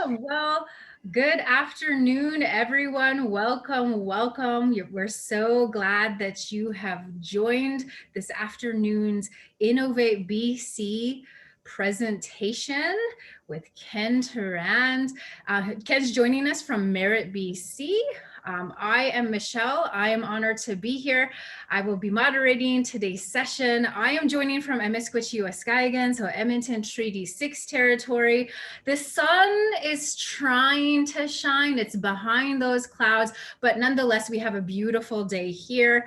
Awesome. Well, good afternoon, everyone. Welcome, welcome. We're so glad that you have joined this afternoon's Innovate BC presentation with Ken Tourand. Ken's joining us from Merritt, BC. I am Michelle. I am honored to be here. I will be moderating today's session. I am joining from Emiskwichi-Waskahigan, so Edmonton Treaty 6 territory. The sun is trying to shine. It's behind those clouds, but nonetheless, we have a beautiful day here.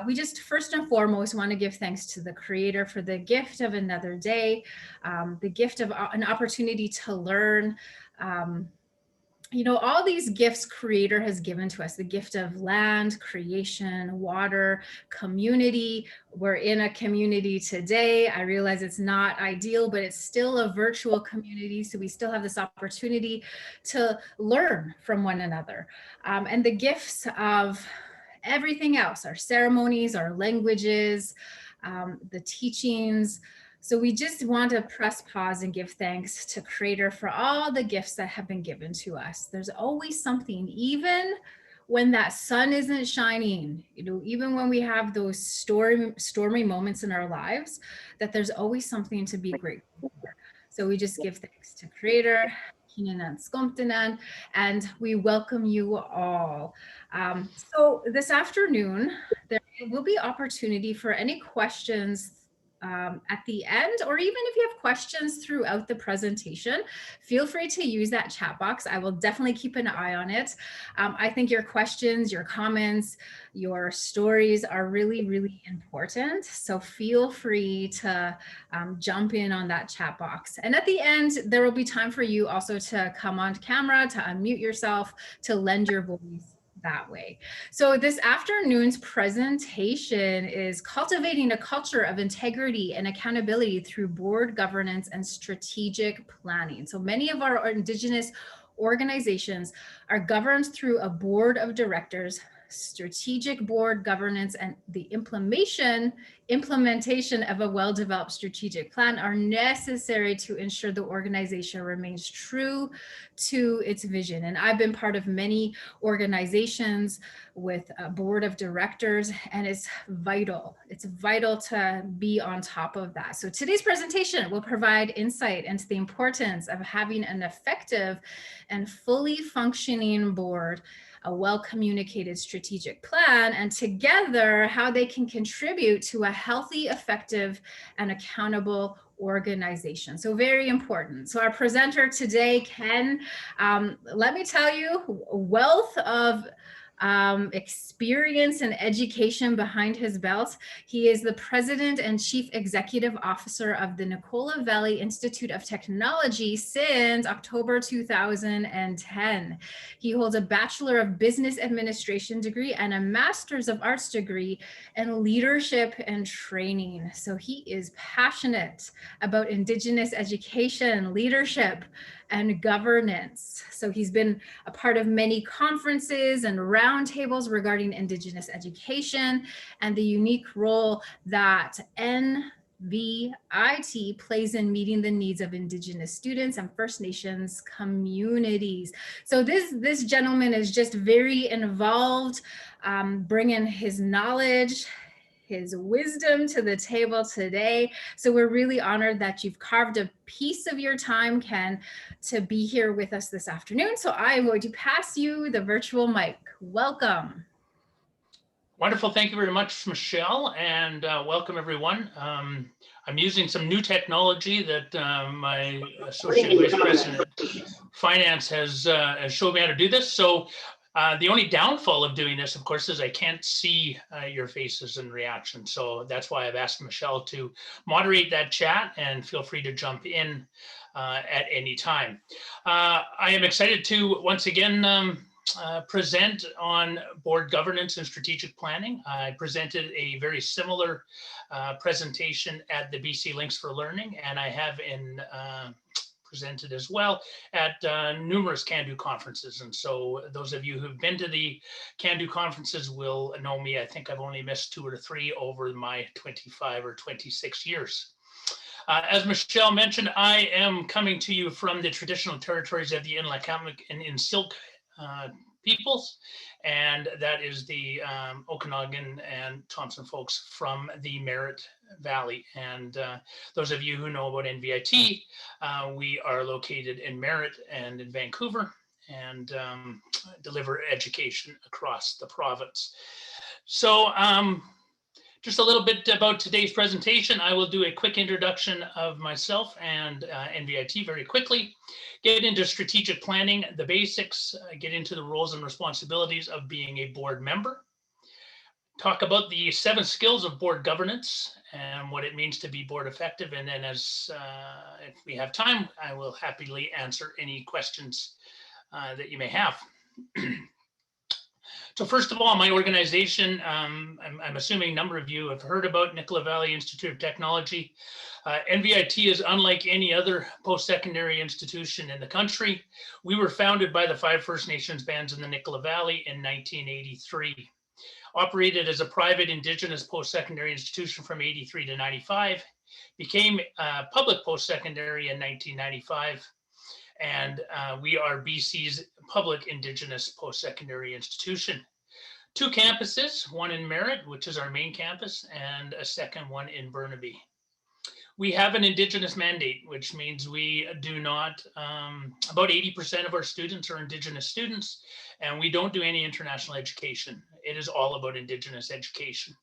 We just first and foremost want to give thanks to the Creator for the gift of another day, the gift of an opportunity to learn. You know, all these gifts Creator has given to us, the gift of land, creation, water, community. We're in a community today. I realize it's not ideal, but it's still a virtual community. So we still have this opportunity to learn from one another. And the gifts of everything else, our ceremonies, our languages, the teachings. So we just want to press pause and give thanks to Creator for all the gifts that have been given to us. There's always something, even when that sun isn't shining, you know, even when we have those stormy moments in our lives, that there's always something to be grateful for. So we just give thanks to Creator, and we welcome you all. So this afternoon, there will be opportunity for any questions at the end, or even if you have questions throughout the presentation, feel free to use that chat box. I will definitely keep an eye on it. I think your questions, your comments, your stories are really, really important. So feel free to jump in on that chat box. And at the end, there will be time for you also to come on camera, to unmute yourself, to lend your voice that way. So this afternoon's presentation is cultivating a culture of integrity and accountability through board governance and strategic planning. So many of our Indigenous organizations are governed through a board of directors, strategic board governance, and the implementation of a well-developed strategic plan are necessary to ensure the organization remains true to its vision. And I've been part of many organizations with a board of directors, and it's vital. It's vital to be on top of that. So today's presentation will provide insight into the importance of having an effective and fully functioning board, a well-communicated strategic plan, and together how they can contribute to a healthy, effective, and accountable organization. So very important. So our presenter today, Ken, let me tell you, wealth of experience and education behind his belt. He is the president and chief executive officer of the Nicola Valley Institute of Technology since October 2010. He holds a Bachelor of Business Administration degree and a Master's of Arts degree in leadership and training. So he is passionate about Indigenous education, leadership, and governance. So he's been a part of many conferences and roundtables regarding Indigenous education and the unique role that NVIT plays in meeting the needs of Indigenous students and First Nations communities. So this gentleman is just very involved, bringing his knowledge, his wisdom to the table today. So we're really honored that you've carved a piece of your time, Ken, to be here with us this afternoon. So I am going to pass you the virtual mic. Welcome. Wonderful. Thank you very much, Michelle, and welcome everyone. I'm using some new technology that my Associate Vice President Finance has showed me how to do this. So the only downfall of doing this, of course, is I can't see your faces and reactions. So that's why I've asked Michelle to moderate that chat, and feel free to jump in at any time. I am excited to once again present on board governance and strategic planning. I presented a very similar presentation at the BC Links for Learning, and I have presented as well at numerous Cando conferences. And so those of you who've been to the Cando conferences will know me. I think I've only missed 2 or 3 over my 25 or 26 years. As Michelle mentioned, I am coming to you from the traditional territories of the Nlaka'pamux and Insilk peoples, and that is the Okanagan and Thompson folks from the Merritt Valley. And those of you who know about NVIT, we are located in Merritt and in Vancouver, and deliver education across the province. So just a little bit about today's presentation. I will do a quick introduction of myself and NVIT very quickly, get into strategic planning, the basics, get into the roles and responsibilities of being a board member, talk about the 7 skills of board governance and what it means to be board effective. And then if we have time, I will happily answer any questions that you may have. So first of all, my organization, I'm assuming a number of you have heard about Nicola Valley Institute of Technology. NVIT is unlike any other post-secondary institution in the country. We were founded by the 5 First Nations bands in the Nicola Valley in 1983. Operated as a private Indigenous post-secondary institution from 83 to 95, became public post-secondary in 1995. And we are BC's public Indigenous post-secondary institution. 2 campuses, one in Merritt, which is our main campus, and a second one in Burnaby. We have an Indigenous mandate, which means we do not, about 80% of our students are Indigenous students, and we don't do any international education. It is all about Indigenous education.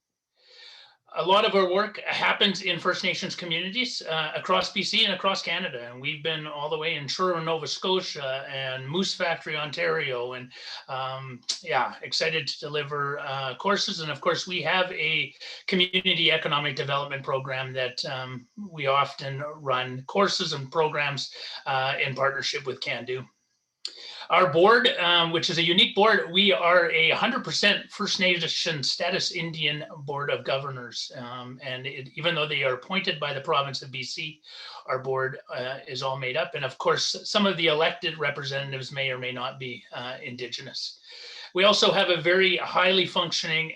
A lot of our work happens in First Nations communities across BC and across Canada. And we've been all the way in Truro, Nova Scotia and Moose Factory, Ontario. And yeah, excited to deliver courses. And of course, we have a community economic development program that we often run courses and programs in partnership with Cando. Our board, which is a unique board, we are a 100% First Nation status Indian board of governors. And even though they are appointed by the province of BC, our board is all made up. And of course, some of the elected representatives may or may not be Indigenous. We also have a very highly functioning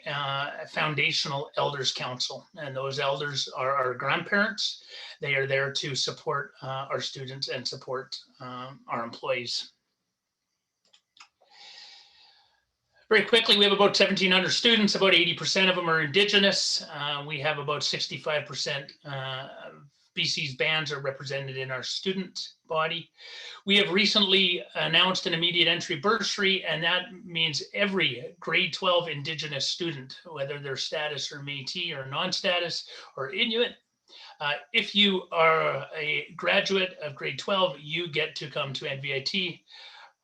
foundational elders council, and those elders are our grandparents. They are there to support our students and support our employees. Very quickly, we have about 1,700 students. About 80% of them are Indigenous. We have about 65% BC's bands are represented in our student body. We have recently announced an immediate entry bursary, and that means every grade 12 Indigenous student, whether they're status or Métis or non-status or Inuit, if you are a graduate of grade 12, you get to come to NVIT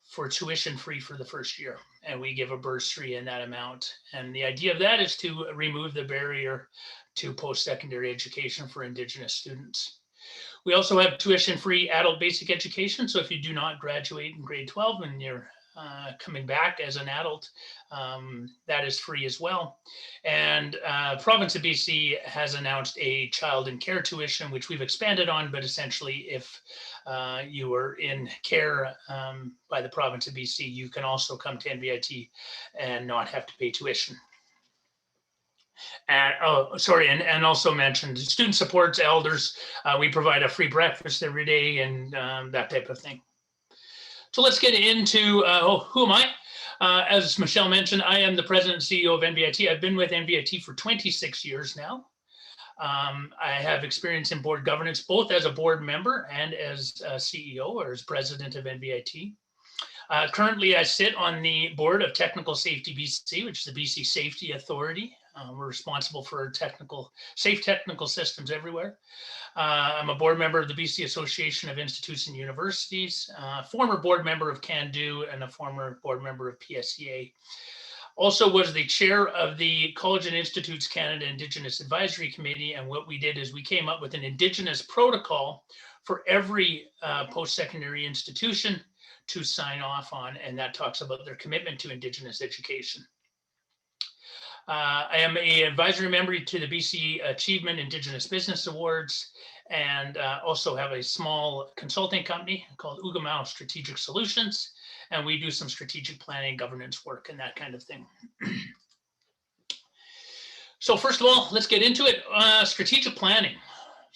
for tuition free for the first year. And we give a bursary in that amount. And the idea of that is to remove the barrier to post-secondary education for Indigenous students. We also have tuition-free adult basic education. So if you do not graduate in grade 12 and you're coming back as an adult, that is free as well. And province of BC has announced a child in care tuition, which we've expanded on, but essentially if you are in care by the province of BC, you can also come to NVIT and not have to pay tuition. And and also mentioned student supports, elders. We provide a free breakfast every day and that type of thing. So let's get into who am I? As Michelle mentioned, I am the president and CEO of NVIT. I've been with NVIT for 26 years now. I have experience in board governance, both as a board member and as a CEO or as president of NVIT. Currently, I sit on the board of Technical Safety BC, which is the BC Safety Authority. We're responsible for safe technical systems everywhere. I'm a board member of the BC Association of Institutes and Universities, former board member of Cando, and a former board member of PSEA. Also was the chair of the College and Institutes Canada Indigenous Advisory Committee. And what we did is we came up with an Indigenous Protocol for every post-secondary institution to sign off on, and that talks about their commitment to Indigenous education. I am an advisory member to the BC Achievement Indigenous Business Awards, and also have a small consulting company called Okimaw Strategic Solutions, and we do some strategic planning, governance work, and that kind of thing. So first of all, let's get into it. Strategic planning.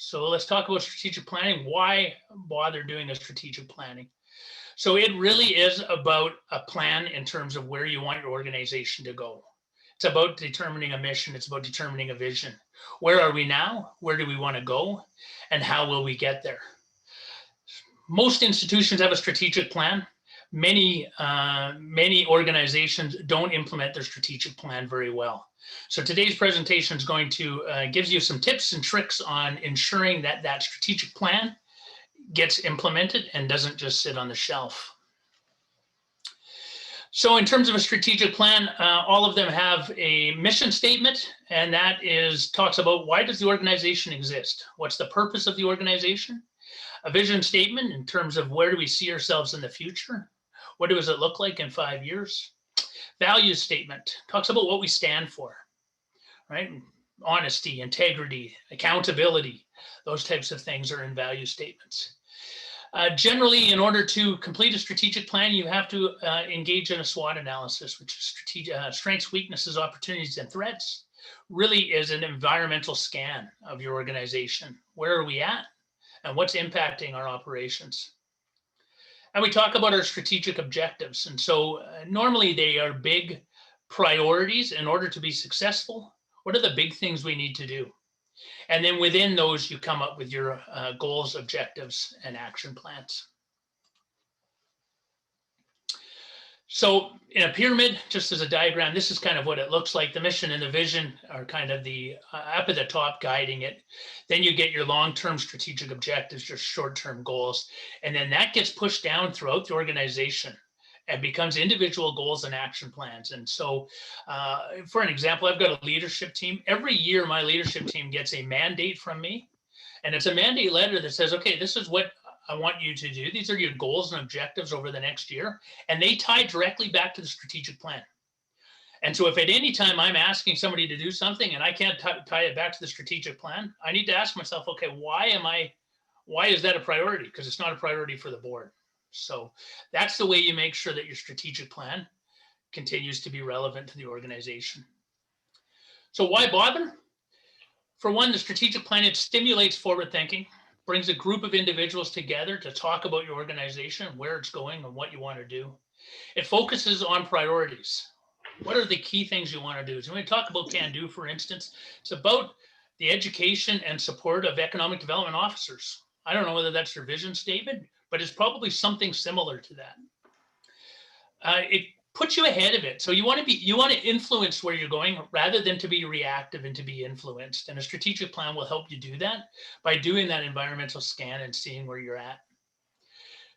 So let's talk about strategic planning. Why bother doing a strategic planning? So it really is about a plan in terms of where you want your organization to go. It's about determining a mission. It's about determining a vision. Where are we now? Where do we want to go? And how will we get there? Most institutions have a strategic plan. Many organizations don't implement their strategic plan very well. So today's presentation is going to give you some tips and tricks on ensuring that that strategic plan gets implemented and doesn't just sit on the shelf. So in terms of a strategic plan, all of them have a mission statement, and that talks about why does the organization exist? What's the purpose of the organization? A vision statement in terms of where do we see ourselves in the future? What does it look like in 5 years? Values statement talks about what we stand for, right? Honesty, integrity, accountability, those types of things are in value statements. Generally, in order to complete a strategic plan, you have to engage in a SWOT analysis, which is strengths, weaknesses, opportunities, and threats. Really is an environmental scan of your organization. Where are we at? And what's impacting our operations? And we talk about our strategic objectives. And so normally they are big priorities in order to be successful. What are the big things we need to do? And then within those, you come up with your goals, objectives, and action plans. So in a pyramid, just as a diagram, this is kind of what it looks like. The mission and the vision are kind of the up at the top guiding it. Then you get your long-term strategic objectives, your short-term goals, and then that gets pushed down throughout the organization and becomes individual goals and action plans. And so for an example, I've got a leadership team. Every year, my leadership team gets a mandate from me, and it's a mandate letter that says, okay, this is what I want you to do. These are your goals and objectives over the next year. And they tie directly back to the strategic plan. And so if at any time I'm asking somebody to do something and I can't tie it back to the strategic plan, I need to ask myself, okay, why is that a priority? Because it's not a priority for the board. So that's the way you make sure that your strategic plan continues to be relevant to the organization. So why bother? For one, the strategic plan, it stimulates forward thinking, brings a group of individuals together to talk about your organization, where it's going and what you want to do. It focuses on priorities. What are the key things you want to do? So when we talk about Cando, for instance, it's about the education and support of economic development officers. I don't know whether that's their vision statement, but it's probably something similar to that. It puts you ahead of it. So you want to influence where you're going rather than to be reactive and to be influenced. And a strategic plan will help you do that by doing that environmental scan and seeing where you're at.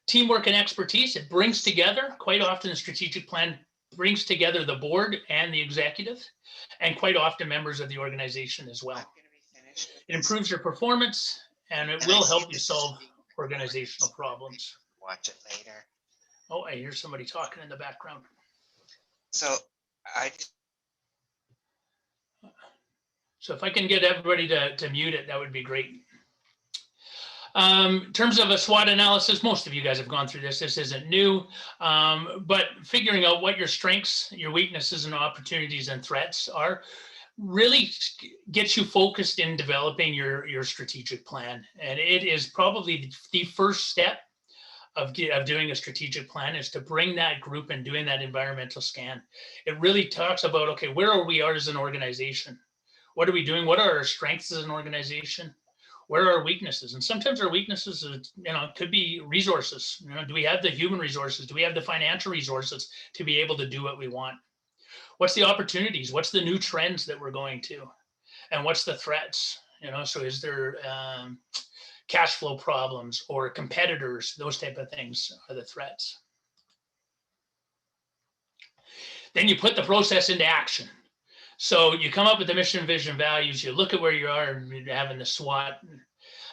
Teamwork and expertise, it brings together, quite often the strategic plan brings together the board and the executive, and quite often members of the organization as well. It improves your performance, and it will help you solve organizational problems. Watch it later. Oh, I hear somebody talking in the background. So if I can get everybody to mute it, that would be great. In terms of a SWOT analysis, most of you guys have gone through this. This isn't new, but figuring out what your strengths, your weaknesses, and opportunities and threats are really gets you focused in developing your strategic plan. And it is probably the first step of doing a strategic plan is to bring that group and doing that environmental scan. It really talks about, okay, where are we as an organization? What are we doing? What are our strengths as an organization? Where are our weaknesses? And sometimes our weaknesses, could be resources. Do we have the human resources? Do we have the financial resources to be able to do what we want? What's the opportunities? What's the new trends that we're going to? And what's the threats? So is there cash flow problems or competitors? Those type of things are the threats. Then you put the process into action. So you come up with the mission, vision, values, you look at where you are, you're having the SWOT,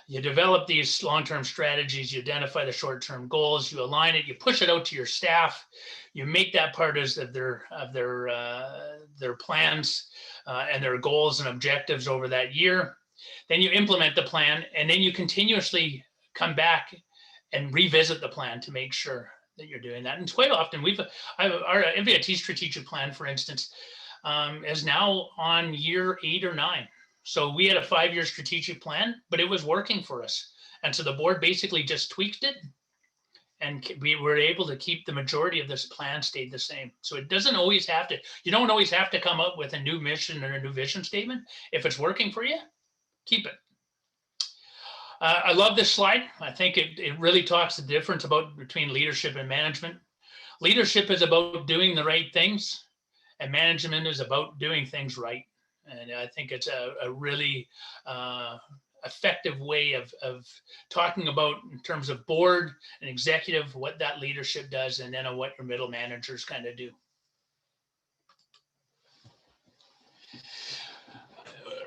you develop these long-term strategies, you identify the short-term goals, you align it, you push it out to your staff, you make that part of their plans and their goals and objectives over that year. Then you implement the plan, and then you continuously come back and revisit the plan to make sure that you're doing that. And quite often our NVIT strategic plan, for instance, is now on year 8 or 9. So we had a 5-year strategic plan, but it was working for us. And so the board basically just tweaked it, and we were able to keep the majority of this plan stayed the same. So it doesn't always have to, you don't always have to come up with a new mission or a new vision statement. If it's working for you, keep it. I love this slide. I think it really talks the difference between leadership and management. Leadership is about doing the right things, and management is about doing things right. And I think it's a really effective way of talking about, in terms of board and executive, what that leadership does, and then what your middle managers kind of do.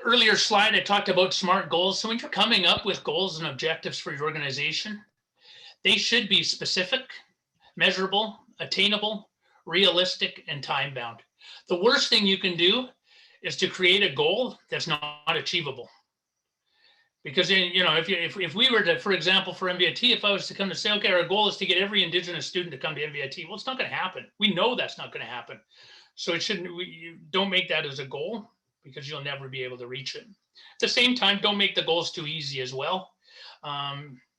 Earlier slide, I talked about SMART goals. So when you're coming up with goals and objectives for your organization, they should be specific, measurable, attainable, realistic, and time-bound. The worst thing you can do is to create a goal that's not achievable. Because, you know, if we were to, for example, for NVIT, if I was to come to say, okay, our goal is to get every Indigenous student to come to NVIT, well, it's not going to happen. We know that's not going to happen. So it shouldn't, you don't make that as a goal, because you'll never be able to reach it. At the same time, don't make the goals too easy as well.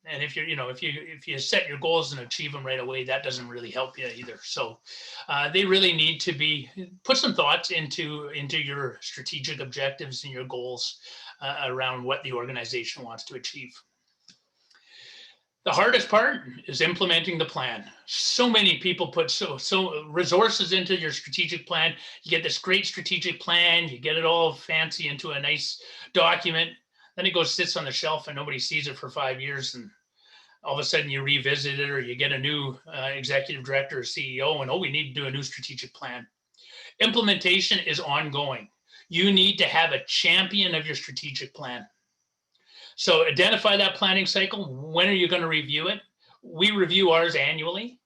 And if you're, you know, if you set your goals and achieve them right away, that doesn't really help you either. So they really need to be, put some thoughts into your strategic objectives and your goals around what the organization wants to achieve. The hardest part is implementing the plan. So many people put so resources into your strategic plan. You get this great strategic plan, you get it all fancy into a nice document, then it goes, sits on the shelf and nobody sees it for 5 years. And all of a sudden you revisit it, or you get a new executive director or CEO, and, oh, we need to do a new strategic plan. Implementation is ongoing. You need to have a champion of your strategic plan. So identify that planning cycle. When are you going to review it? We review ours annually,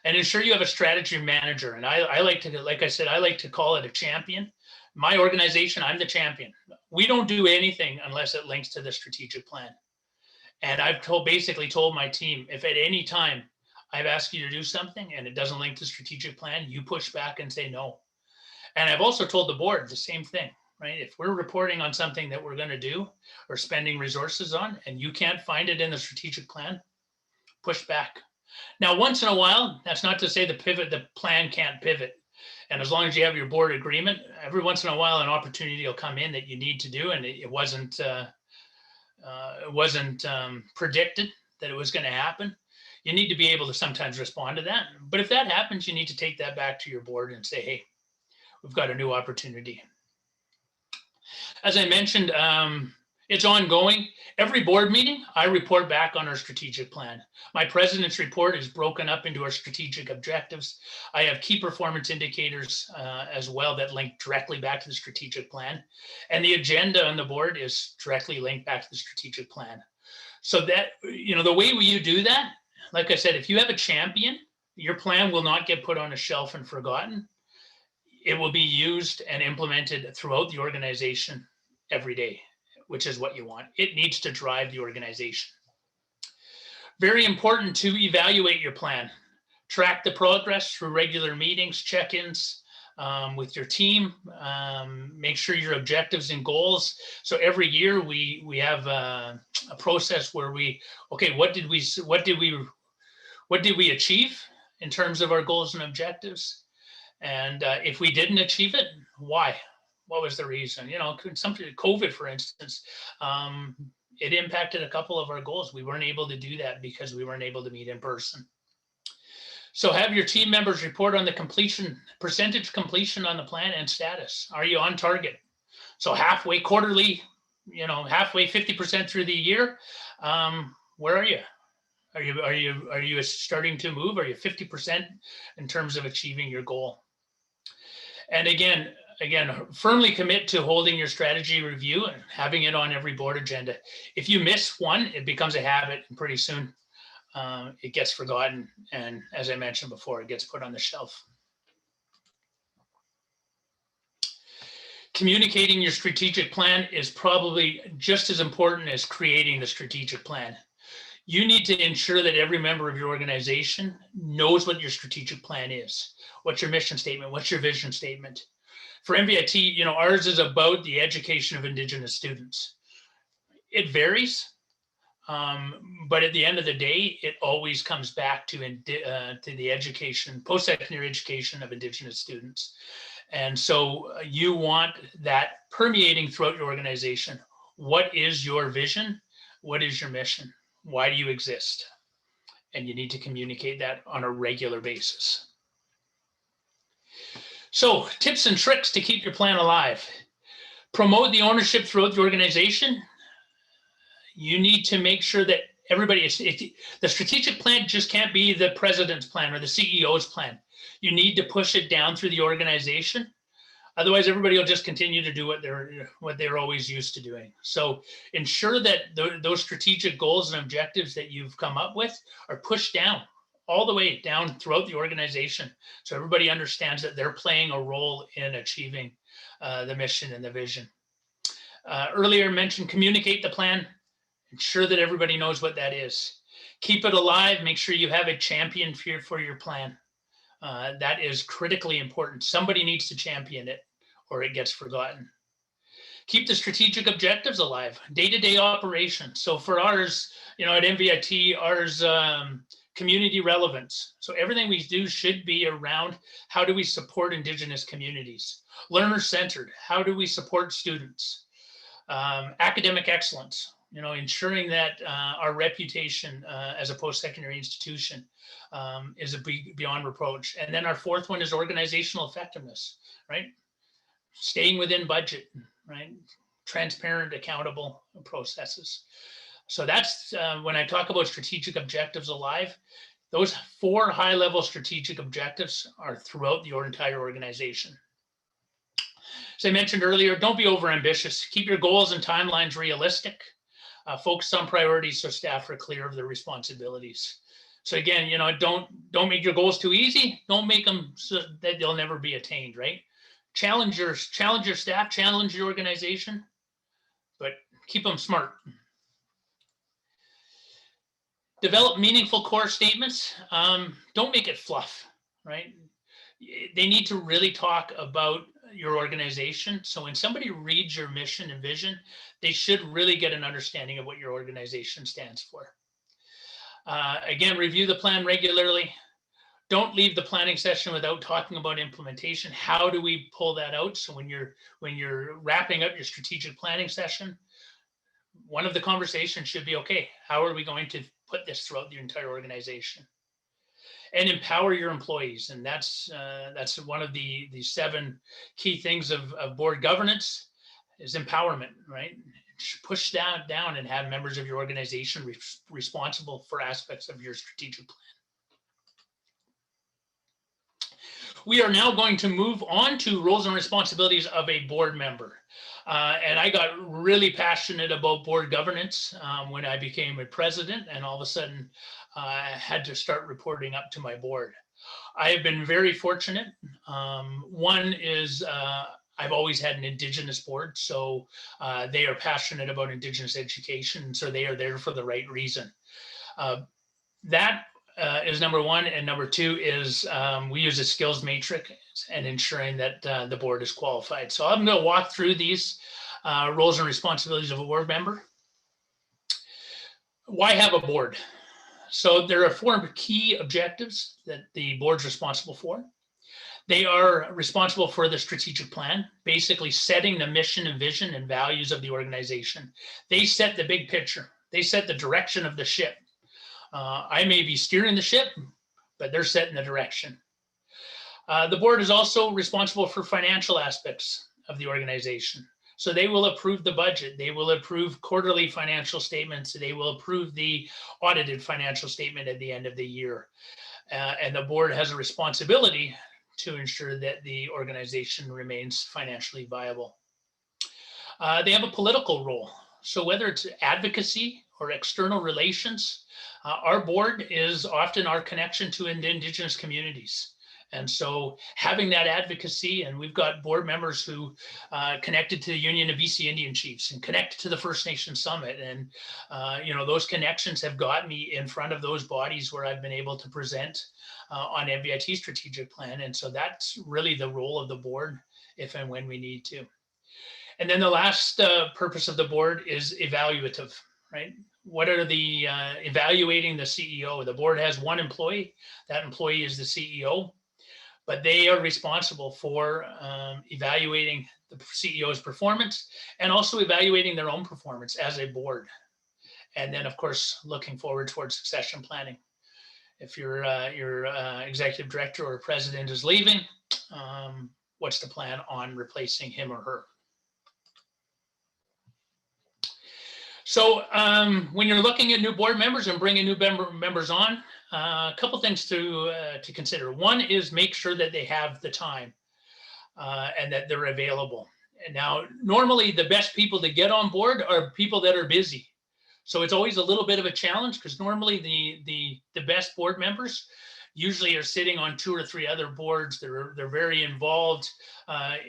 and ensure you have a strategy manager. And I like to, like I said, I like to call it a champion. My organization, I'm the champion. We don't do anything unless it links to the strategic plan. And I've basically told my team, if at any time I've asked you to do something and it doesn't link to strategic plan, you push back and say no. And I've also told the board the same thing. Right? If we're reporting on something that we're going to do or spending resources on, and you can't find it in the strategic plan, push back. Now, once in a while, that's not to say the plan can't pivot. And as long as you have your board agreement, every once in a while, an opportunity will come in that you need to do, and it wasn't predicted that it was going to happen. You need to be able to sometimes respond to that. But if that happens, you need to take that back to your board and say, hey, we've got a new opportunity. As I mentioned, it's ongoing. Every board meeting, I report back on our strategic plan. My president's report is broken up into our strategic objectives. I have key performance indicators as well that link directly back to the strategic plan. And the agenda on the board is directly linked back to the strategic plan. So that, you know, the way you do that, like I said, if you have a champion, your plan will not get put on a shelf and forgotten. It will be used and implemented throughout the organization every day, which is what you want. It needs to drive the organization. Very important to evaluate your plan. Track the progress through regular meetings, check-ins with your team. Make sure your objectives and goals. So every year we have a process where what did we achieve in terms of our goals and objectives? And if we didn't achieve it, why? What was the reason? You know, COVID, for instance, it impacted a couple of our goals. We weren't able to do that because we weren't able to meet in person. So have your team members report on the percentage completion on the plan and status. Are you on target? So halfway, quarterly, you know, halfway, 50% through the year, where are you? Are you starting to move? Are you 50% in terms of achieving your goal? And again, firmly commit to holding your strategy review and having it on every board agenda. If you miss one, it becomes a habit, and pretty soon it gets forgotten. And as I mentioned before, it gets put on the shelf. Communicating your strategic plan is probably just as important as creating the strategic plan. You need to ensure that every member of your organization knows what your strategic plan is. What's your mission statement? What's your vision statement? For NVIT, you know, ours is about the education of Indigenous students. It varies, but at the end of the day, it always comes back to the education, post-secondary education of Indigenous students. And so you want that permeating throughout your organization. What is your vision? What is your mission? Why do you exist? And you need to communicate that on a regular basis. So tips and tricks to keep your plan alive. Promote the ownership throughout the organization. You need to make sure that everybody is, the strategic plan just can't be the president's plan or the CEO's plan. You need to push it down through the organization. Otherwise, everybody will just continue to do what they're always used to doing. So ensure that those strategic goals and objectives that you've come up with are pushed down, all the way down throughout the organization, so everybody understands that they're playing a role in achieving the mission and the vision. Earlier mentioned, communicate the plan. Ensure that everybody knows what that is. Keep it alive. Make sure you have a champion for your plan. That is critically important. Somebody needs to champion it, or it gets forgotten. Keep the strategic objectives alive, day-to-day operations. So for ours, you know, at NVIT, ours community relevance. So everything we do should be around how do we support Indigenous communities? Learner-centered, how do we support students? Academic excellence, you know, ensuring that our reputation as a post-secondary institution is beyond reproach. And then our fourth one is organizational effectiveness, right? Staying within budget, right? Transparent, accountable processes. So that's when I talk about strategic objectives alive, those 4 high-level strategic objectives are throughout your entire organization. As I mentioned earlier, don't be overambitious. Keep your goals and timelines realistic. Focus on priorities so staff are clear of their responsibilities. So again, you know, don't make your goals too easy. Don't make them so that they'll never be attained, right? Challenge your staff, challenge your organization, but keep them smart. Develop meaningful core statements. Don't make it fluff, right? They need to really talk about your organization. So when somebody reads your mission and vision, they should really get an understanding of what your organization stands for. Again, review the plan regularly. Don't leave the planning session without talking about implementation. How do we pull that out? So when you're wrapping up your strategic planning session, one of the conversations should be, okay, how are we going to put this throughout the entire organization? And empower your employees. And that's one of the 7 key things of board governance is empowerment, right? Push down and have members of your organization responsible for aspects of your strategic plan. We are now going to move on to roles and responsibilities of a board member. And I got really passionate about board governance when I became a president, and all of a sudden I had to start reporting up to my board. I have been very fortunate. One is I've always had an Indigenous board, so they are passionate about Indigenous education, so they are there for the right reason. That is number 1, and number 2 is we use a skills matrix and ensuring that the board is qualified. So I'm going to walk through these roles and responsibilities of a board member. Why have a board? So there are 4 key objectives that the board's responsible for. They are responsible for the strategic plan, basically setting the mission and vision and values of the organization. They set the big picture. They set the direction of the ship. I may be steering the ship, but they're setting the direction. The board is also responsible for financial aspects of the organization. So they will approve the budget. They will approve quarterly financial statements. They will approve the audited financial statement at the end of the year. And the board has a responsibility to ensure that the organization remains financially viable. They have a political role. So whether it's advocacy or external relations, our board is often our connection to Indigenous communities. And so having that advocacy, and we've got board members who connected to the Union of BC Indian Chiefs and connected to the First Nation Summit. And, you know, those connections have got me in front of those bodies where I've been able to present on NVIT strategic plan. And so that's really the role of the board, if and when we need to. And then the last purpose of the board is evaluative, right? What are the evaluating the CEO? The board has one employee. That employee is the CEO, but they are responsible for evaluating the CEO's performance and also evaluating their own performance as a board. And then, of course, looking forward towards succession planning. If your executive director or president is leaving, what's the plan on replacing him or her? So when you're looking at new board members and bringing new members on, a couple things to consider. One is make sure that they have the time and that they're available. And now, normally the best people to get on board are people that are busy. So it's always a little bit of a challenge because normally the best board members usually are sitting on 2 or 3 other boards. They're very involved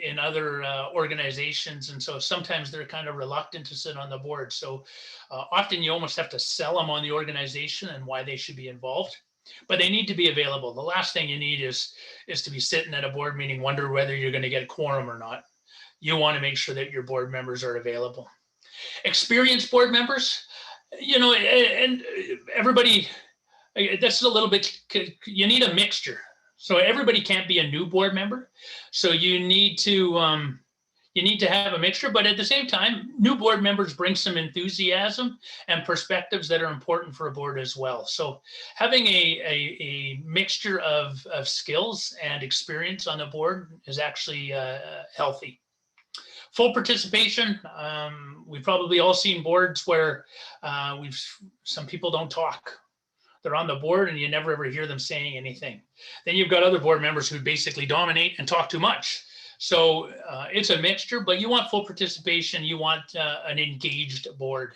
in other organizations. And so sometimes they're kind of reluctant to sit on the board. So often you almost have to sell them on the organization and why they should be involved, but they need to be available. The last thing you need is to be sitting at a board meeting, wonder whether you're going to get a quorum or not. You want to make sure that your board members are available. Experienced board members, you know, and everybody, that's a little bit, you need a mixture. So everybody can't be a new board member. So you need to have a mixture, but at the same time, new board members bring some enthusiasm and perspectives that are important for a board as well. So having a mixture of skills and experience on the board is actually healthy. Full participation. We've probably all seen boards where some people don't talk. They're on the board and you never ever hear them saying anything. Then you've got other board members who basically dominate and talk too much. So it's a mixture, but you want full participation. You want an engaged board.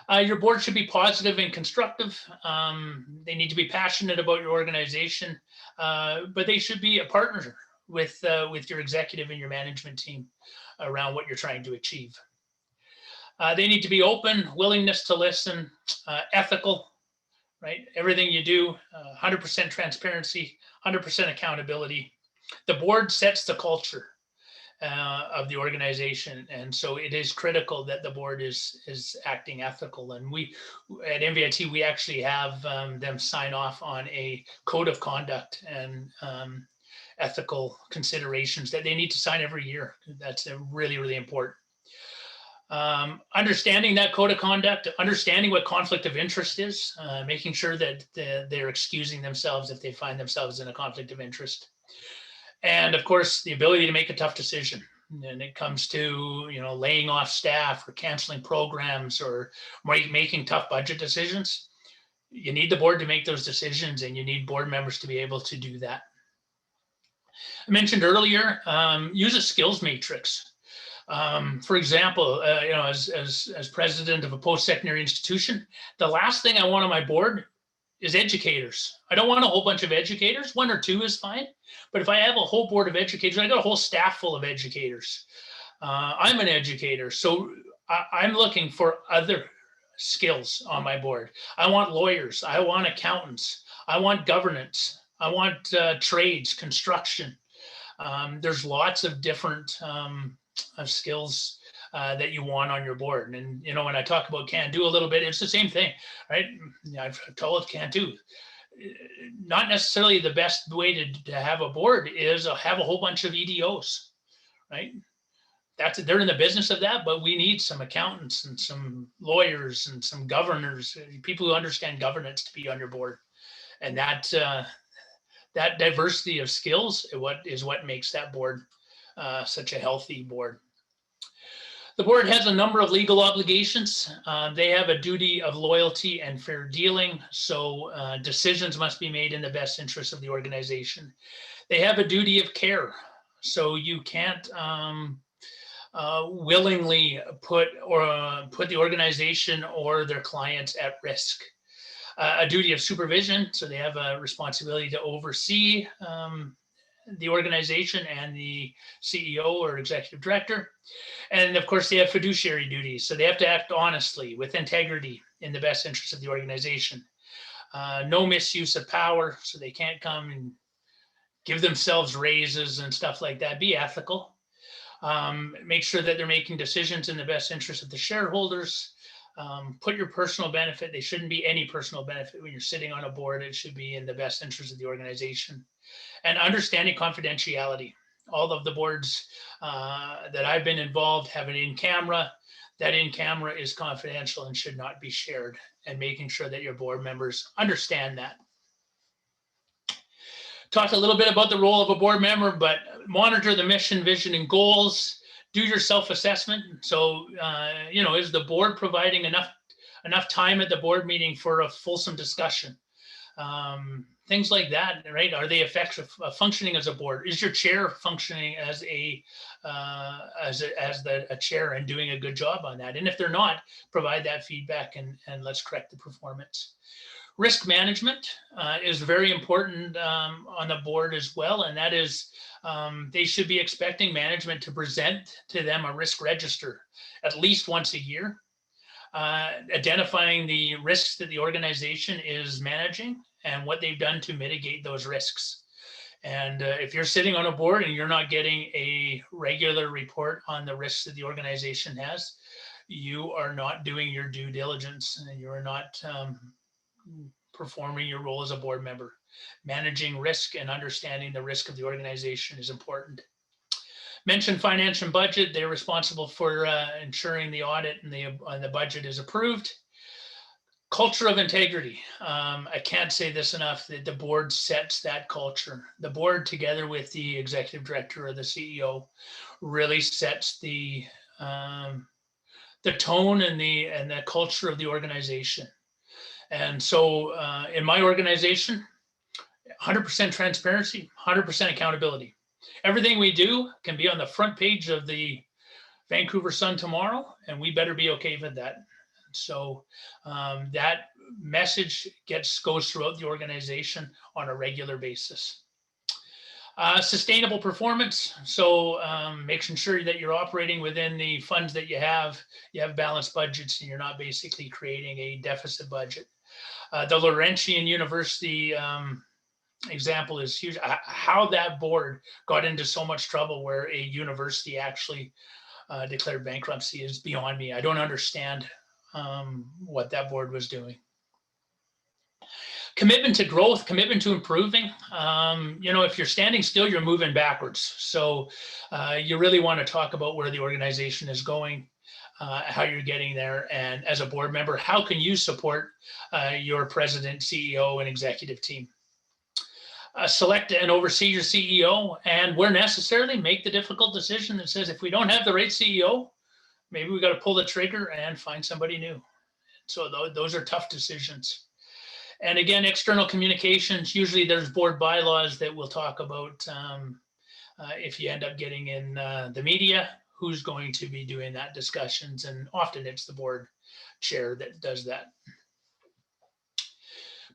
Your board should be positive and constructive. They need to be passionate about your organization, but they should be a partner with your executive and your management team around what you're trying to achieve. They need to be open, willingness to listen, ethical, right? Everything you do, 100% transparency, 100% accountability. The board sets the culture of the organization. And so it is critical that the board is acting ethical. And we, at NVIT, we actually have them sign off on a code of conduct and ethical considerations that they need to sign every year. That's really, really important. Understanding that code of conduct, understanding what conflict of interest is, making sure that they're excusing themselves if they find themselves in a conflict of interest. And of course, the ability to make a tough decision. And it comes to, you know, laying off staff or canceling programs or making tough budget decisions. You need the board to make those decisions and you need board members to be able to do that. I mentioned earlier, use a skills matrix. For example, you know, as president of a post-secondary institution, the last thing I want on my board is educators. I don't want a whole bunch of educators. 1 or 2 is fine. But if I have a whole board of educators, I got a whole staff full of educators. I'm an educator, so I'm looking for other skills on my board. I want lawyers. I want accountants. I want governance. I want trades, construction. There's lots of different skills that you want on your board. And, you know, when I talk about Cando a little bit, it's the same thing, right? I've told Cando, not necessarily the best way to have a board is have a whole bunch of EDOs, right? They're in the business of that, but we need some accountants and some lawyers and some governors, people who understand governance to be on your board. And that diversity of skills is what makes that board such a healthy board. The board has a number of legal obligations. They have a duty of loyalty and fair dealing. So decisions must be made in the best interest of the organization. They have a duty of care. So you can't willingly put the organization or their clients at risk. A duty of supervision. So they have a responsibility to oversee the organization and the CEO or executive director. And of course, they have fiduciary duties. So they have to act honestly, with integrity, in the best interest of the organization. No misuse of power. So they can't come and give themselves raises and stuff like that. Be ethical. Make sure that they're making decisions in the best interest of the shareholders. Put your personal benefit. They shouldn't be any personal benefit when you're sitting on a board. It should be in the best interest of the organization. And understanding confidentiality. All of the boards that I've been involved have an in-camera. That in-camera is confidential and should not be shared, and making sure that your board members understand that. Talked a little bit about the role of a board member, but monitor the mission, vision, and goals. Do your self-assessment. So, is the board providing enough time at the board meeting for a fulsome discussion? Things like that, right? Are they effective functioning as a board? Is your chair functioning as a chair and doing a good job on that? And if they're not, provide that feedback and let's correct the performance. Risk management is very important on the board as well, and that is they should be expecting management to present to them a risk register at least once a year, identifying the risks that the organization is managing and what they've done to mitigate those risks. And if you're sitting on a board and you're not getting a regular report on the risks that the organization has, you are not doing your due diligence and you're not performing your role as a board member. Managing risk and understanding the risk of the organization is important. Mention finance and budget. They're responsible for ensuring the audit and the budget is approved. Culture of integrity. I can't say this enough, that the board sets that culture. The board, together with the executive director or the CEO, really sets the tone and the culture of the organization. And so in my organization, 100% transparency, 100% accountability. Everything we do can be on the front page of the Vancouver Sun tomorrow, and we better be okay with that. So that message goes throughout the organization on a regular basis. Sustainable performance. So making sure that you're operating within the funds that you have balanced budgets, and you're not basically creating a deficit budget. The Laurentian University example is huge. How that board got into so much trouble where a university actually declared bankruptcy is beyond me. I don't understand what that board was doing. Commitment to growth, commitment to improving. If you're standing still, you're moving backwards. So you really want to talk about where the organization is going, how you're getting there, and as a board member, how can you support your president, CEO, and executive team? Select and oversee your CEO, and where necessarily, make the difficult decision that says, if we don't have the right CEO, maybe we got to pull the trigger and find somebody new. So those are tough decisions. And again, external communications, usually there's board bylaws that will talk about if you end up getting in the media, who's going to be doing that discussions. And often it's the board chair that does that.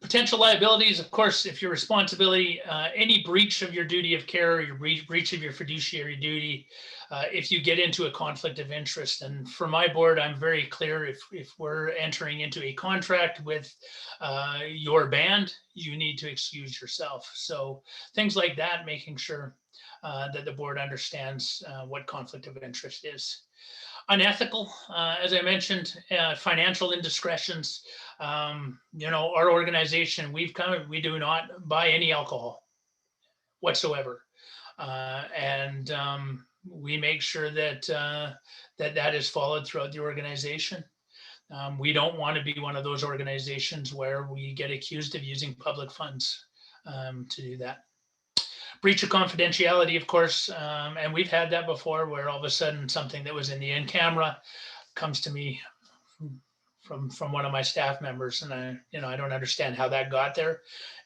Potential liabilities, of course, if your responsibility, any breach of your duty of care, your breach of your fiduciary duty, if you get into a conflict of interest. And for my board, I'm very clear, if we're entering into a contract with your band, you need to excuse yourself. So things like that, making sure that the board understands what conflict of interest is. Unethical, as I mentioned, financial indiscretions. Our organization, we do not buy any alcohol whatsoever, and we make sure that that is followed throughout the organization. We don't want to be one of those organizations where we get accused of using public funds to do that. Breach of confidentiality, of course, and we've had that before, where all of a sudden something that was in the in-camera comes to me from one of my staff members, and I don't understand how that got there,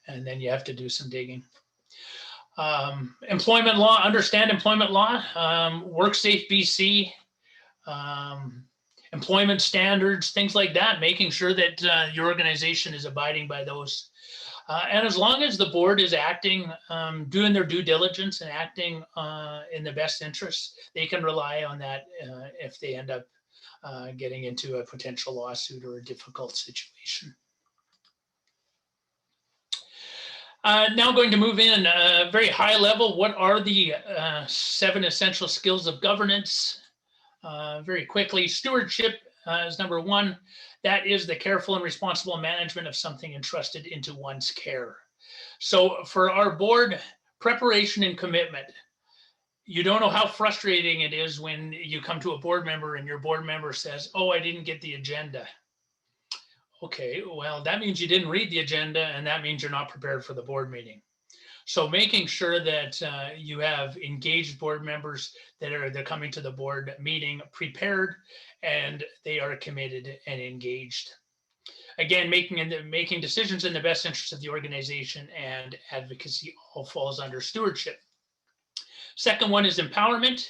and then you have to do some digging. Employment law, understand employment law, WorkSafe BC, employment standards, things like that, making sure that your organization is abiding by those. And as long as the board is acting, doing their due diligence and acting in the best interests, they can rely on that if they end up getting into a potential lawsuit or a difficult situation. Now going to move in very high level. What are the 7 essential skills of governance? Very quickly, stewardship is number 1. That is the careful and responsible management of something entrusted into one's care. So for our board, preparation and commitment. You don't know how frustrating it is when you come to a board member and your board member says, oh, I didn't get the agenda. Okay, well, that means you didn't read the agenda, and that means you're not prepared for the board meeting. So making sure that you have engaged board members they're coming to the board meeting prepared and they are committed and engaged. Again, making decisions in the best interest of the organization and advocacy all falls under stewardship. Second one is empowerment,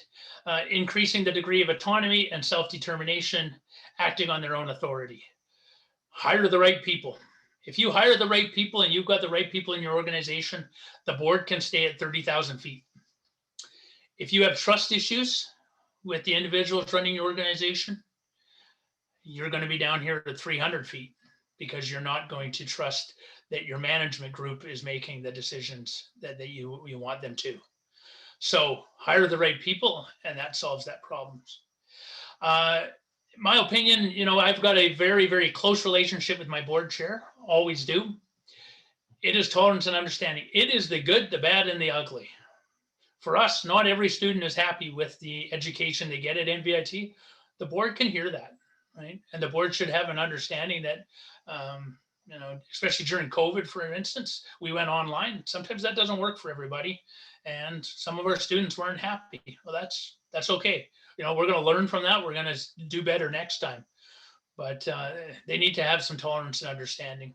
increasing the degree of autonomy and self-determination, acting on their own authority. Hire the right people. If you hire the right people and you've got the right people in your organization, the board can stay at 30,000 feet. If you have trust issues with the individuals running your organization, you're going to be down here at 300 feet because you're not going to trust that your management group is making the decisions that you want them to. So hire the right people, and that solves that problem. My opinion, I've got a very, very close relationship with my board chair, always do. It is tolerance and understanding. It is the good, the bad, and the ugly. For us, not every student is happy with the education they get at NVIT. The board can hear that, right? And the board should have an understanding that, especially during COVID, for instance, we went online. Sometimes that doesn't work for everybody. And some of our students weren't happy. Well, that's okay. We're going to learn from that. We're going to do better next time. But they need to have some tolerance and understanding.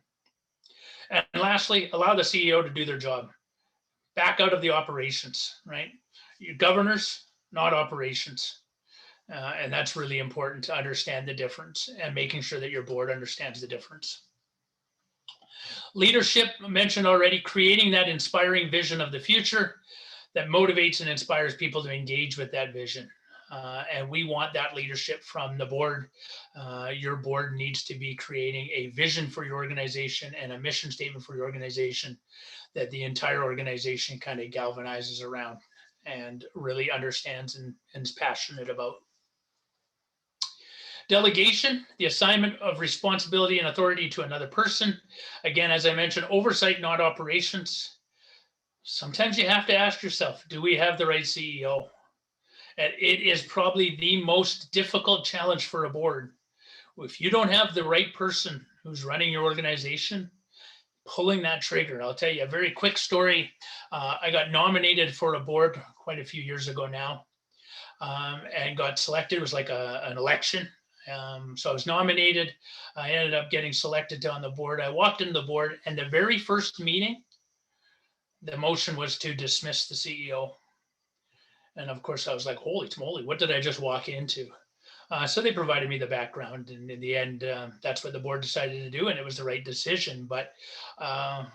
And lastly, allow the CEO to do their job. Back out of the operations, right? You're governors, not operations. And that's really important to understand the difference and making sure that your board understands the difference. Leadership, I mentioned already, creating that inspiring vision of the future that motivates and inspires people to engage with that vision. And we want that leadership from the board. Your board needs to be creating a vision for your organization and a mission statement for your organization that the entire organization kind of galvanizes around and really understands and is passionate about. Delegation, the assignment of responsibility and authority to another person. Again, as I mentioned, oversight, not operations. Sometimes you have to ask yourself, do we have the right CEO? And it is probably the most difficult challenge for a board. If you don't have the right person who's running your organization, pulling that trigger. I'll tell you a very quick story. I got nominated for a board quite a few years ago now and got selected. It was like an election. So I was nominated. I ended up getting selected on the board. I walked into the board, and the very first meeting, the motion was to dismiss the CEO. And of course, I was like, holy moly, what did I just walk into? So they provided me the background, and in the end, that's what the board decided to do, and it was the right decision. But I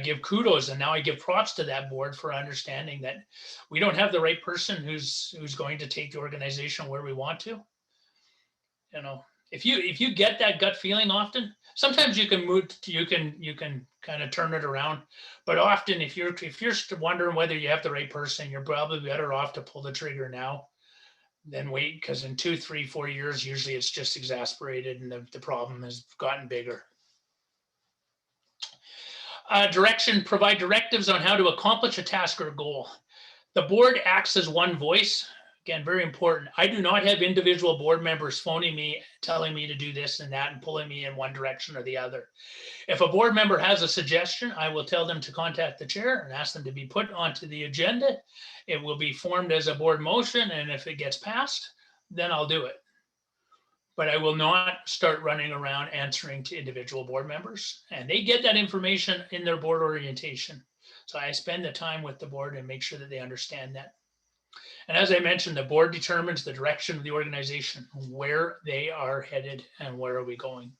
give kudos, and now I give props to that board for understanding that we don't have the right person who's going to take the organization where we want to. If you get that gut feeling often, sometimes you can kind of turn it around, but often if you're wondering whether you have the right person, you're probably better off to pull the trigger now than wait, because in 2, 3, 4 years, usually it's just exasperated and the problem has gotten bigger. Direction, provide directives on how to accomplish a task or goal. The board acts as one voice. Again, very important. I do not have individual board members phoning me, telling me to do this and that and pulling me in one direction or the other. If a board member has a suggestion, I will tell them to contact the chair and ask them to be put onto the agenda. It will be formed as a board motion, and if it gets passed, then I'll do it. But I will not start running around answering to individual board members. And they get that information in their board orientation. So I spend the time with the board and make sure that they understand that. And as I mentioned, the board determines the direction of the organization, where they are headed and where are we going.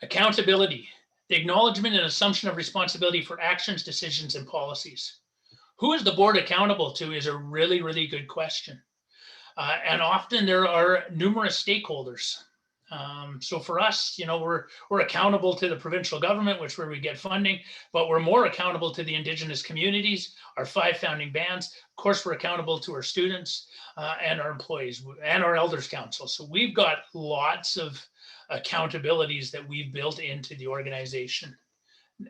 Accountability, the acknowledgement and assumption of responsibility for actions, decisions, and policies. Who is the board accountable to is a really, really good question. And often there are numerous stakeholders. So for us, we're accountable to the provincial government, which is where we get funding, but we're more accountable to the Indigenous communities, our 5 founding bands. Of course, we're accountable to our students and our employees and our Elders Council. So we've got lots of accountabilities that we've built into the organization,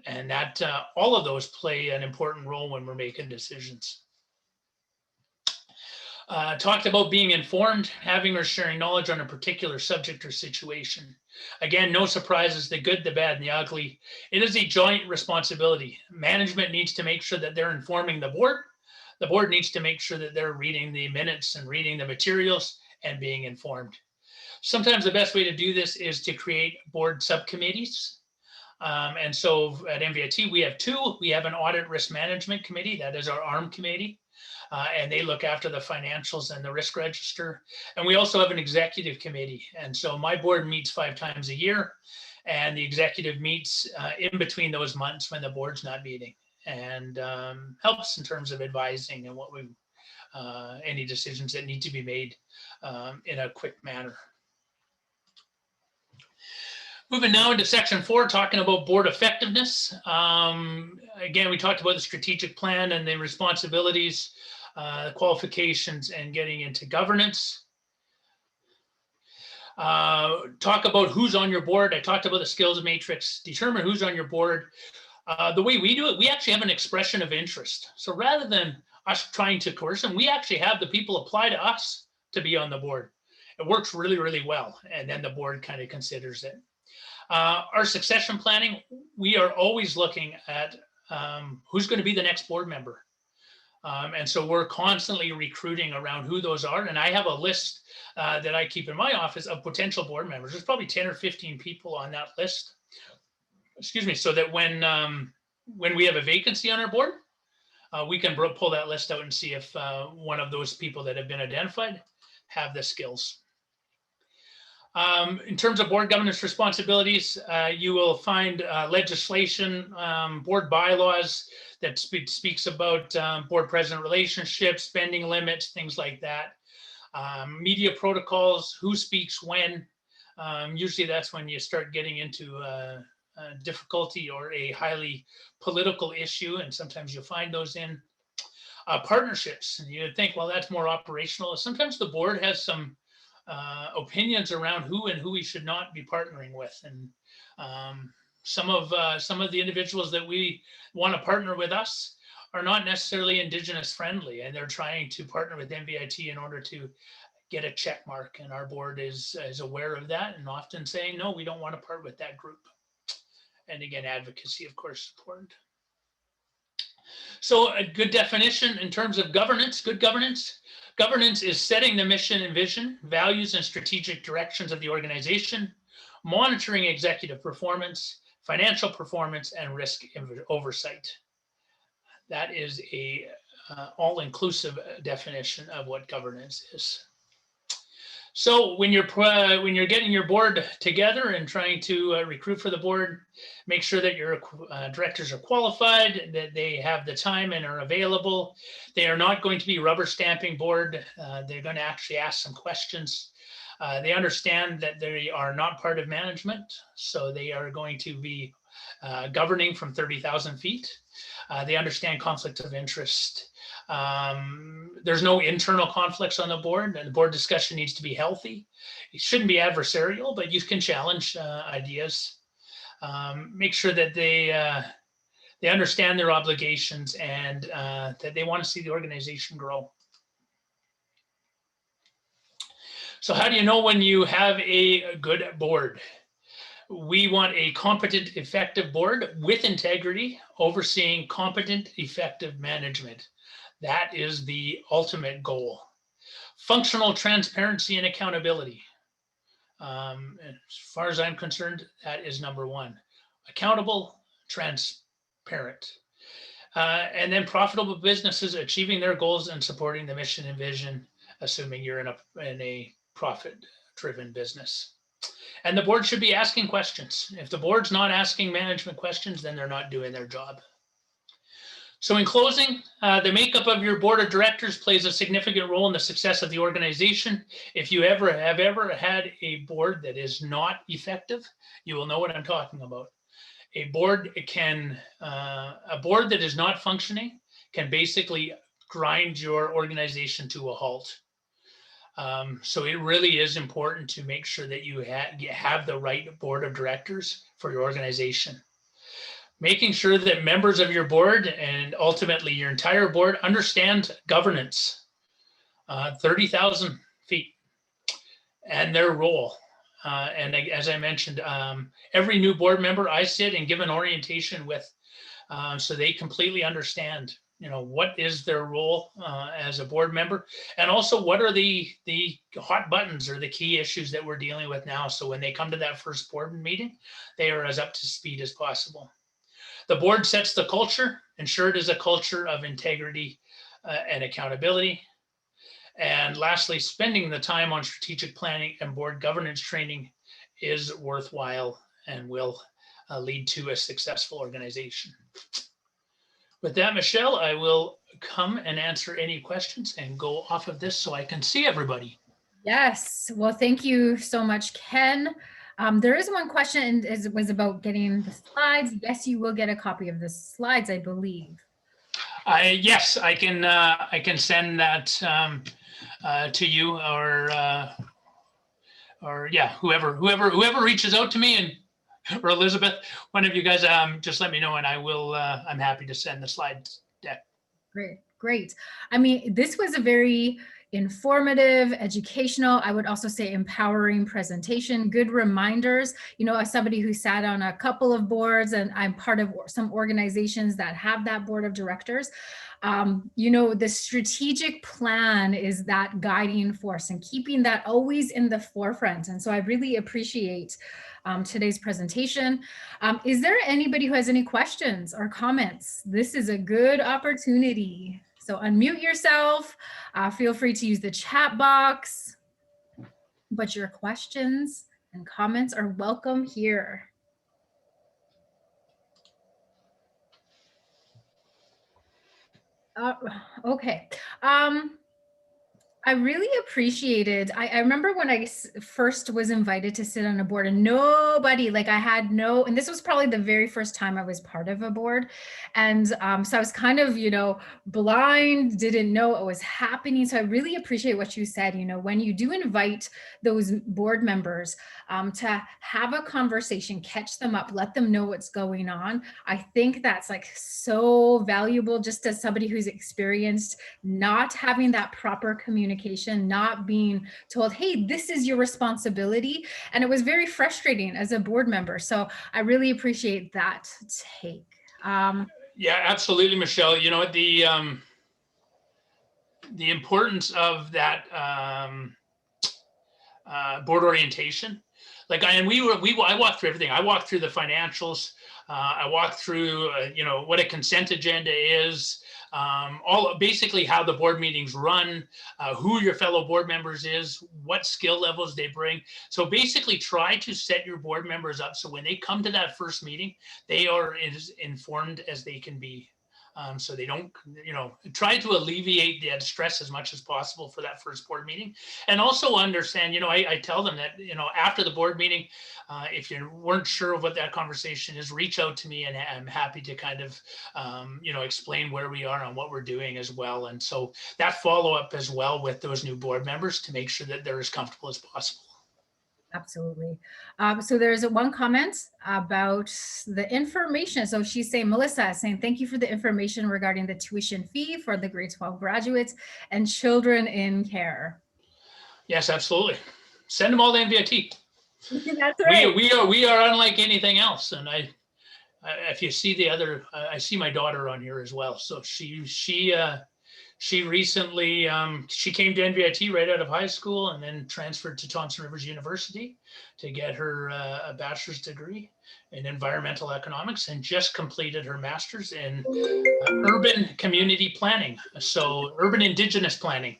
and that all of those play an important role when we're making decisions. Talked about being informed, having or sharing knowledge on a particular subject or situation. Again, no surprises, the good, the bad, and the ugly. It is a joint responsibility. Management needs to make sure that they're informing the board. The board needs to make sure that they're reading the minutes and reading the materials and being informed. Sometimes the best way to do this is to create board subcommittees. And so at NVIT, we have 2. We have an audit risk management committee, that is our ARM committee. And they look after the financials and the risk register. And we also have an executive committee. And so my board meets 5 times a year, and the executive meets in between those months when the board's not meeting, and helps in terms of advising and what we, any decisions that need to be made in a quick manner. Moving now into section 4, talking about board effectiveness. Again, we talked about the strategic plan and the responsibilities, qualifications, and getting into governance. Talk about who's on your board. I talked about the skills matrix. Determine who's on your board. The way we do it, we actually have an expression of interest. So rather than us trying to coerce them, we actually have the people apply to us to be on the board. It works really, really well. And then the board kind of considers it. Our succession planning, we are always looking at who's going to be the next board member. And so we're constantly recruiting around who those are. And I have a list that I keep in my office of potential board members. There's probably 10 or 15 people on that list. Excuse me, so that when we have a vacancy on our board, we can pull that list out and see if one of those people that have been identified have the skills. In terms of board governance responsibilities, you will find legislation, board bylaws that speaks about board president relationships, spending limits, things like that. Media protocols, who speaks when. Usually that's when you start getting into difficulty or a highly political issue, and sometimes you'll find those in partnerships. And you'd think, well, that's more operational. Sometimes the board has some opinions around who and who we should not be partnering with, and some of the individuals that we want to partner with us are not necessarily Indigenous friendly, and they're trying to partner with NVIT in order to get a check mark, and our board is aware of that and often saying, no, we don't want to part with that group. And again, advocacy, of course, is important. So a good definition in terms of governance, good governance. Governance is setting the mission and vision, values, and strategic directions of the organization, monitoring executive performance, financial performance, and risk oversight. That is a all-inclusive definition of what governance is. So when you're getting your board together and trying to recruit for the board, make sure that your directors are qualified, that they have the time and are available. They are not going to be rubber stamping board. They're going to actually ask some questions. They understand that they are not part of management, so they are going to be governing from 30,000 feet. They understand conflict of interest. There's no internal conflicts on the board, and the board discussion needs to be healthy. It shouldn't be adversarial, but you can challenge ideas. Make sure that they understand their obligations and that they want to see the organization grow. So how do you know when you have a good board? We want a competent, effective board with integrity, overseeing competent, effective management. That is the ultimate goal. Functional transparency and accountability. As far as I'm concerned, that is number one. Accountable, transparent. And then profitable businesses achieving their goals and supporting the mission and vision, assuming you're in a profit-driven business. And the board should be asking questions. If the board's not asking management questions, then they're not doing their job. So in closing, the makeup of your board of directors plays a significant role in the success of the organization. If you have ever had a board that is not effective, you will know what I'm talking about. A board that is not functioning can basically grind your organization to a halt. So it really is important to make sure that you have the right board of directors for your organization. Making sure that members of your board and ultimately your entire board understand governance, 30,000 feet, and their role. And as I mentioned, every new board member I sit and give an orientation with, so they completely understand, what is their role as a board member, and also what are the hot buttons or the key issues that we're dealing with now. So when they come to that first board meeting, they are as up to speed as possible. The board sets the culture, ensure it is a culture of integrity and accountability. And lastly, spending the time on strategic planning and board governance training is worthwhile and will lead to a successful organization. With that, Michelle, I will come and answer any questions and go off of this so I can see everybody. Yes. Well, thank you so much, Ken. There is one question, and it was about getting the slides. Yes, you will get a copy of the slides, I believe. Yes, I can send that to you, or yeah, whoever reaches out to me, and or Elizabeth, one of you guys, just let me know, and I will. I'm happy to send the slide deck. Great. I mean, this was a very informative, educational, I would also say empowering presentation, good reminders. As somebody who sat on a couple of boards, and I'm part of some organizations that have that board of directors, the strategic plan is that guiding force and keeping that always in the forefront. And so I really appreciate today's presentation. Is there anybody who has any questions or comments? This is a good opportunity. So unmute yourself, feel free to use the chat box, but your questions and comments are welcome here. Okay. I really appreciated, I remember when I first was invited to sit on a board, and nobody, and this was probably the very first time I was part of a board. And so I was kind of, blind, didn't know what was happening. So I really appreciate what you said, when you do invite those board members to have a conversation, catch them up, let them know what's going on. I think that's so valuable, just as somebody who's experienced not having that proper communication, not being told, hey, this is your responsibility. And it was very frustrating as a board member. So I really appreciate that take. Yeah, absolutely, Michelle. The importance of that board orientation. I walked through everything. I walked through the financials. I walked through, what a consent agenda is, basically how the board meetings run, who your fellow board members is, what skill levels they bring. So basically try to set your board members up so when they come to that first meeting, they are as informed as they can be. So they don't, try to alleviate the stress as much as possible for that first board meeting. And also understand, I tell them that, after the board meeting, if you weren't sure of what that conversation is, reach out to me, and I'm happy to kind of, explain where we are and what we're doing as well. And so that follow-up as well with those new board members to make sure that they're as comfortable as possible. Absolutely. So there's one comment about the information. So she's saying, Melissa is saying, thank you for the information regarding the tuition fee for the grade 12 graduates and children in care. Yes, absolutely. Send them all to NVIT. That's right. We are unlike anything else. And if you see the other, I see my daughter on here as well. So she recently, she came to NVIT right out of high school and then transferred to Thompson Rivers University to get her a bachelor's degree in environmental economics, and just completed her master's in urban community planning. So urban indigenous planning,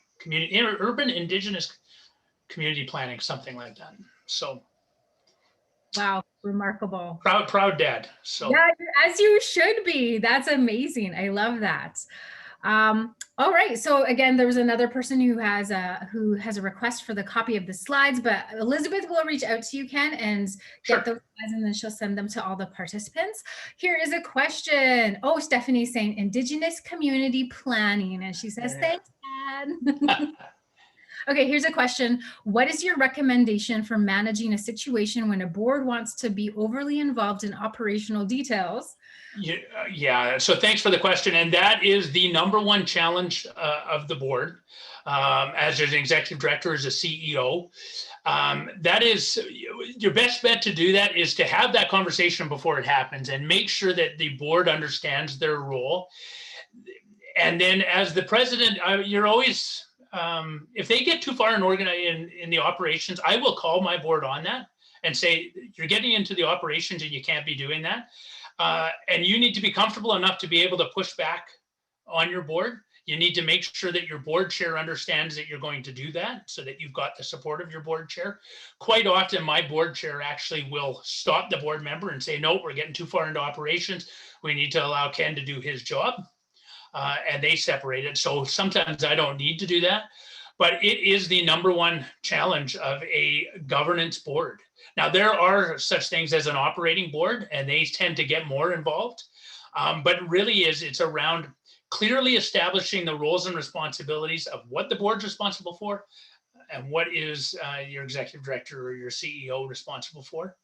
urban indigenous community planning, something like that. So. Wow. Remarkable. Proud dad. So Yeah, as you should be. That's amazing. I love that. All right. So again, there was another person who has a request for the copy of the slides, but Elizabeth will reach out to you, Ken, and get those slides, and then she'll send them to all the participants. Here is a question. Oh, Stephanie's saying Indigenous community planning, and she says, thanks, Dad. Okay, here's a question. What is your recommendation for managing a situation when a board wants to be overly involved in operational details? Yeah, so thanks for the question. And that is the number one challenge of the board as an executive director, as a CEO. That is your best bet to do that, is to have that conversation before it happens and make sure that the board understands their role. And then as the president, you're always, if they get too far in the operations, I will call my board on that and say, you're getting into the operations and you can't be doing that. And you need to be comfortable enough to be able to push back on your board. You need to make sure that your board chair understands that you're going to do that, so that you've got the support of your board chair. Quite often, my board chair actually will stop the board member and say, no, we're getting too far into operations. We need to allow Ken to do his job. And they separate it. So sometimes I don't need to do that, but it is the number one challenge of a governance board. Now, there are such things as an operating board, and they tend to get more involved, but really it's around clearly establishing the roles and responsibilities of what the board's responsible for and what is your executive director or your CEO responsible for,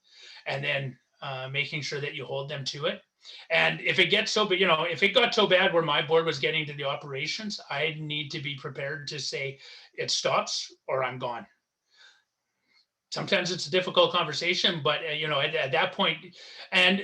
and then making sure that you hold them to it. And if it gets so, if it got so bad where my board was getting to the operations, I need to be prepared to say it stops or I'm gone. Sometimes it's a difficult conversation, but at that point, and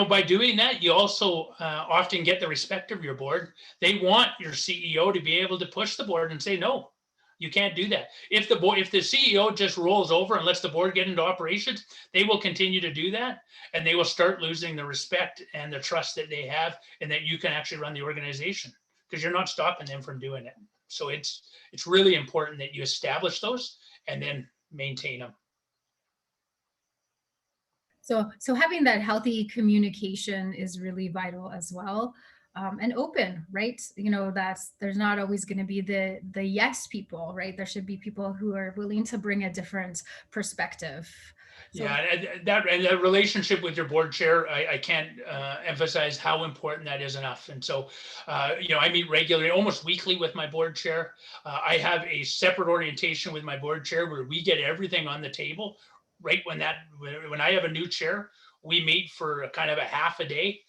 by doing that, you also often get the respect of your board. They want your CEO to be able to push the board and say, no, you can't do that. If the CEO just rolls over and lets the board get into operations, they will continue to do that, and they will start losing the respect and the trust that they have, and that you can actually run the organization, because you're not stopping them from doing it. So it's really important that you establish those and then maintain them. So having that healthy communication is really vital as well. And open, right? There's not always going to be the yes people, right? There should be people who are willing to bring a different perspective. So, yeah, and that relationship with your board chair, I can't emphasize how important that is enough. And so, I meet regularly, almost weekly, with my board chair. I have a separate orientation with my board chair where we get everything on the table. Right when I have a new chair, we meet for kind of a half a day.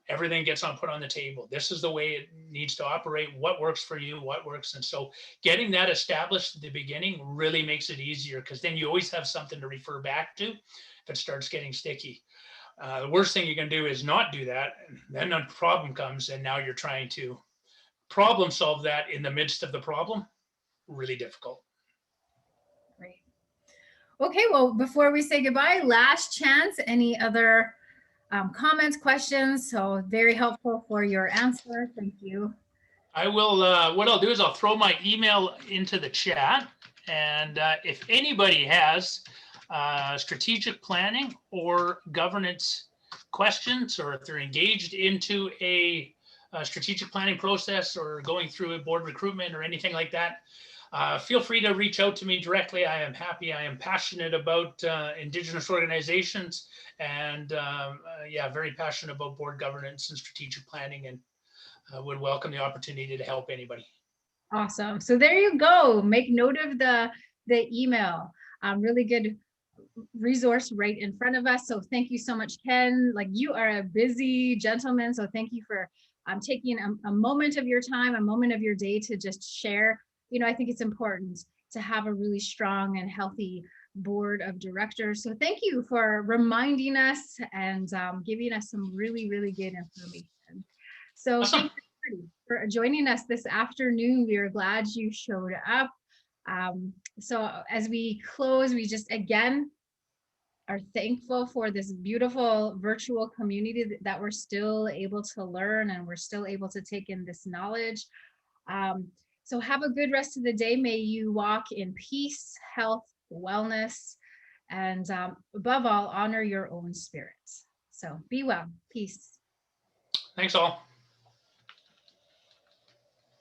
Everything gets put on the table. This is the way it needs to operate. What works for you? What works? And so getting that established at the beginning really makes it easier, because then you always have something to refer back to if it starts getting sticky. The worst thing you can do is not do that. And then a problem comes, and now you're trying to problem solve that in the midst of the problem. Really difficult. Great. Okay, well, before we say goodbye, last chance, any other comments, questions? So very helpful for your answer. Thank you. I will, what I'll do is I'll throw my email into the chat. And if anybody has strategic planning or governance questions, or if they're engaged into a strategic planning process or going through a board recruitment or anything like that, feel free to reach out to me directly. I am happy. I am passionate about Indigenous organizations, and very passionate about board governance and strategic planning, and would welcome the opportunity to help anybody. Awesome. So there you go. Make note of the email. Really good resource right in front of us. So thank you so much, Ken. Like, you are a busy gentleman. So thank you for taking a moment of your time, a moment of your day to just share. I think it's important to have a really strong and healthy board of directors. So thank you for reminding us and giving us some really, really good information. So awesome. Thank you for joining us this afternoon. We are glad you showed up. So as we close, we just again are thankful for this beautiful virtual community that we're still able to learn, and we're still able to take in this knowledge. So have a good rest of the day. May you walk in peace, health, wellness, and above all, honor your own spirit. So be well. Peace. Thanks all.